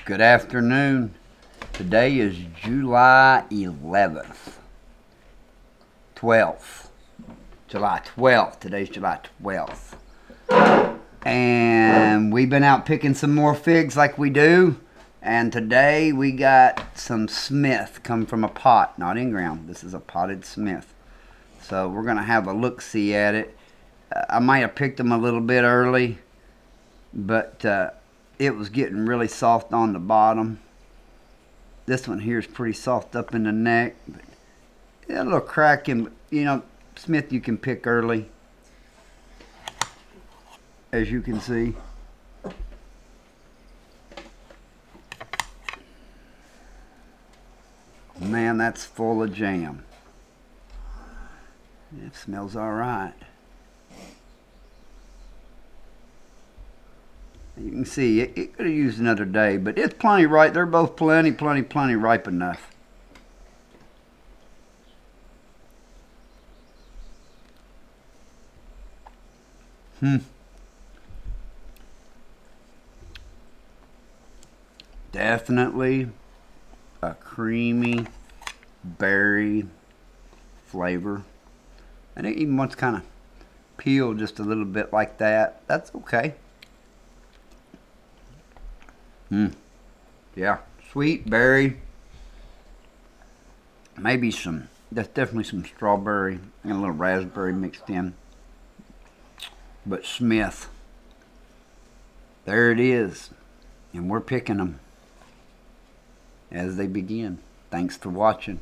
Good afternoon. Today is July 11th. 12th. July 12th. Today's July 12th. And we've been out picking some more figs like we do. And today we got some Smith come from a pot, not in ground. This is a potted Smith. So we're going to have a look-see at it. I might have picked them a little bit early, but it was getting really soft on the bottom. This one here is pretty soft up in the neck, but a little crack in, Smith you can pick early, as you can see. Man, that's full of jam. It smells all right. You can see it could have used another day, but it's plenty ripe. They're both plenty ripe enough. Definitely a creamy berry flavor. And it even wants kind of peeled just a little bit like that. That's okay. Yeah, sweet berry. Maybe that's definitely some strawberry and a little raspberry mixed in. But Smith, there it is. And we're picking them as they begin. Thanks for watching.